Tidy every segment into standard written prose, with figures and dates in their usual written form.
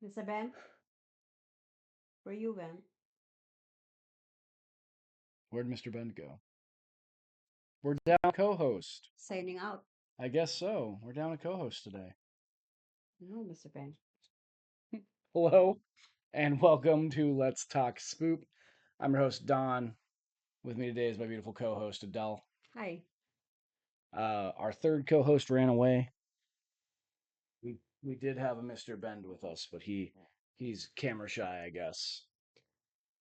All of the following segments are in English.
Mr. Ben, where you went? Where'd Mr. Bend go? We're down co-host. Signing out. I guess so. We're down a co-host today. No, Mr. Ben. Hello, and welcome to Let's Talk Spoop. I'm your host, Don. With me today is my beautiful co-host, Adele. Hi. Our third co-host ran away. We did have a Mr. Bend with us, but he's camera shy, I guess.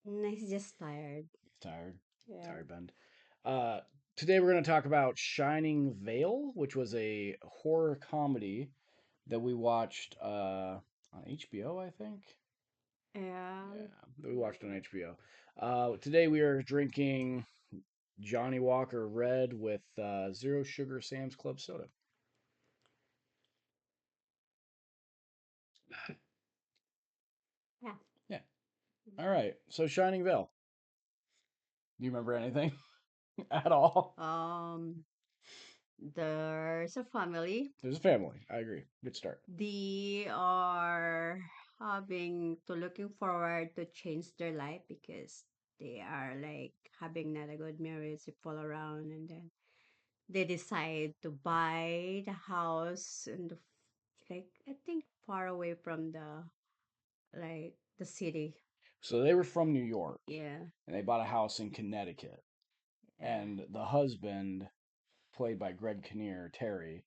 No, he's just tired. He's tired. Yeah. Tired Bend. Uh, Today we're going to talk about Shining Vale, which was a horror comedy that we watched on HBO, I think. Yeah. Yeah, we watched on HBO. Today we are drinking Johnny Walker Red with zero sugar Sam's Club soda. Yeah. Yeah. All right. So Shining Vale. Do you remember anything at all? There's a family. There's a family. I agree. Good start. They are having to looking forward to change their life because they are like having not a good marriage people around, and then they decide to buy the house and like I think far away from the city. So they were from New York Yeah, and they bought a house in Connecticut. yeah. And the husband, played by Greg Kinnear, Terry,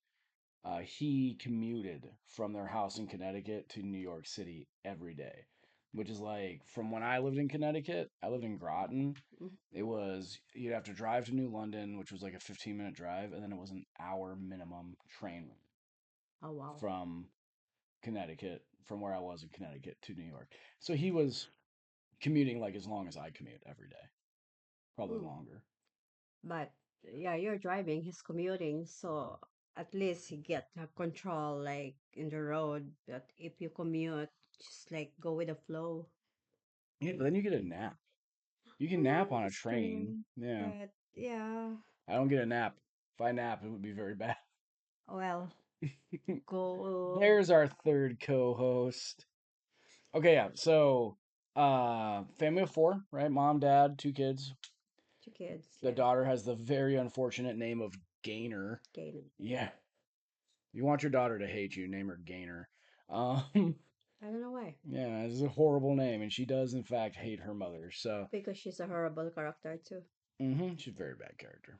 he commuted from their house in Connecticut to New York City every day, which is like from when I lived in Connecticut, I lived in Groton. Mhm. It was, you'd have to drive to New London, which was like a 15-minute drive, and then it was an hour minimum train ride Oh wow. from Connecticut, from where I was in Connecticut to New York. So he was commuting like as long as I commute every day, probably Mm. longer. But yeah, you're driving, he's commuting, so at least he get control like in the road. But if you commute, just like go with the flow. Yeah, but then you get a nap. You can nap Yeah, on a that's train. true. Yeah. But yeah, I don't get a nap. If I nap, it would be very bad. well, go There's our third co-host. Okay, yeah. So, family of four, right? Mom, dad, two kids. to kids. The Yeah, daughter has the very unfortunate name of Gainer. Gainer. Yeah. You want your daughter to hate you, name her Gainer. Um, I don't know why. yeah, it's a horrible name, and she does in fact hate her mother. So, Because she's a horrible character too. she's a very bad character.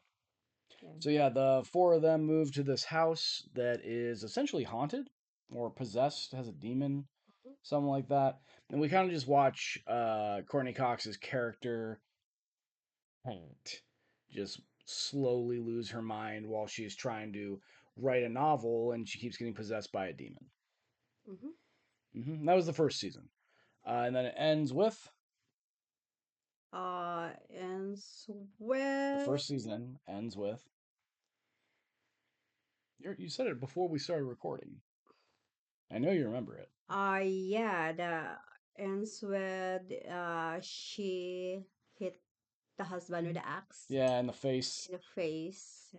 Yeah. So yeah, the four of them move to this house that is essentially haunted or possessed, has a demon, Mhm. something like that. And we kind of just watch Courtney Cox's character just slowly lose her mind while she's trying to write a novel, and she keeps getting possessed by a demon. Mhm. That was the first season, and then it ends with And the well, first season ends with you said it before we started recording. I know you remember it. yeah, the ends with she hit the husband with the axe Yeah, in the face. in the face.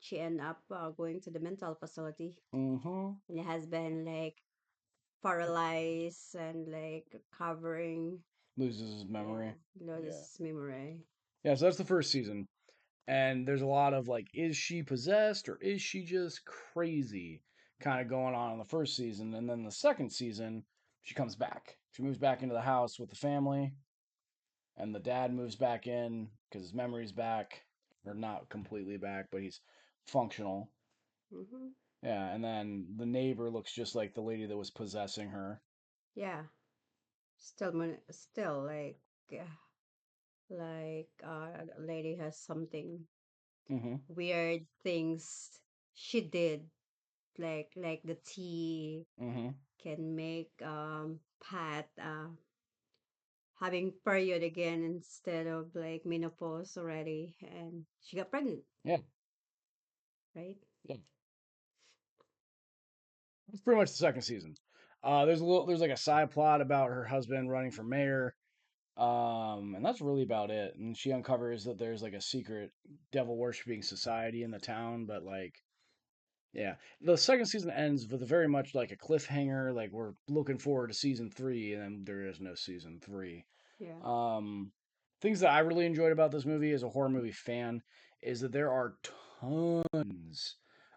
She end up going to the mental facility, Mm-hmm. and the husband like paralyzed and like covering. Loses his Yeah, memory. Yeah. loses memory. Yeah, so that's the first season. And there's a lot of like, is she possessed or is she just crazy kind of going on in the first season. And then the second season, she comes back. She moves back into the house with the family, and the dad moves back in because his memory's back. Or not completely back, but he's functional. Hmm. Yeah, and then the neighbor looks just like the lady that was possessing her. Yeah, still a lady has something Mm-hmm. weird things she did like the tea Mm-hmm. can make Pat having period again instead of like menopause already, and she got pregnant, Yeah. right? Yeah. It's pretty much the second season. There's like a side plot about her husband running for mayor. And that's really about it. And she uncovers that there's like a secret devil worshipping society in the town, but like Yeah. The second season ends with a very much like a cliffhanger. Like we're looking forward to season three, and then there is no season three. Yeah. Um, Things that I really enjoyed about this movie as a horror movie fan is that there are tons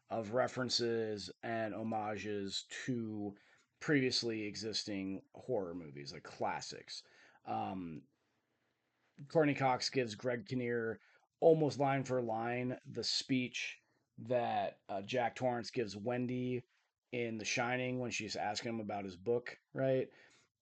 of references and homages to previously existing horror movies, like classics. Um, Courtney Cox gives Greg Kinnear almost line for line the speech that Jack Torrance gives Wendy in The Shining when she's asking him about his book, right?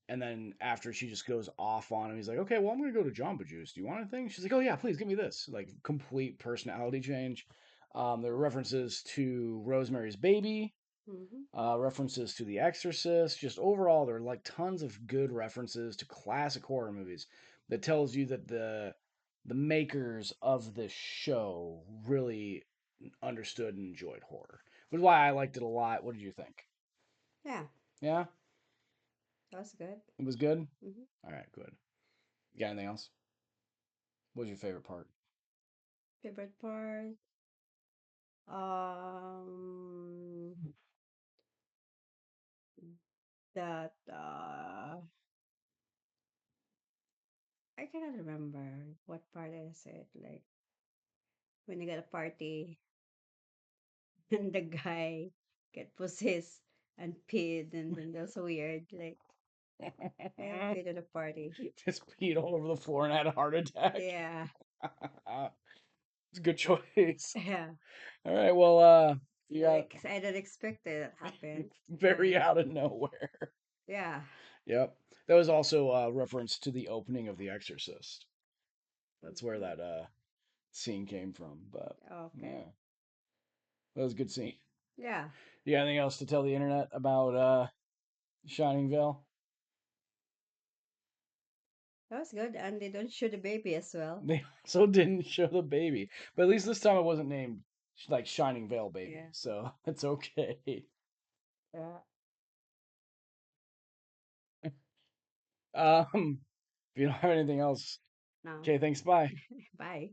And then after she just goes off on him, he's like, "Okay, well, I'm gonna go to Jamba Juice. Do you want anything?" She's like, "Oh yeah, please give me this." Like complete personality change. There are references to Rosemary's Baby, Mm-hmm. references to The Exorcist. Just overall, there are like tons of good references to classic horror movies that tells you that the makers of this show really understood and enjoyed horror. Which is why I liked it a lot. What did you think? Yeah, Yeah, that was good. it was good. Mm-hmm. All right, good. You got anything else? What was your favorite part? Favorite part? Um, that I cannot remember what part is it. Like when you got a party and the guy get possessed and peed, and then that's so weird. Like I peed at a party. Just peed all over the floor and had a heart attack. Yeah, It's a good choice. yeah. All right, well, you got Like I didn't expect it to happen. very Like out of nowhere. yeah. Yep. That was also a reference to the opening of The Exorcist. That's where Mhm. that scene came from. But Okay. yeah, that was a good scene. Yeah, You got anything else to tell the internet about Shining Vale? that was good. And they don't show the baby as well. They also didn't show the baby, but at least this time it wasn't named like Shining Vale Baby, Yeah. so it's okay. Yeah. If you don't have anything else, No. okay, thanks. Bye. Bye.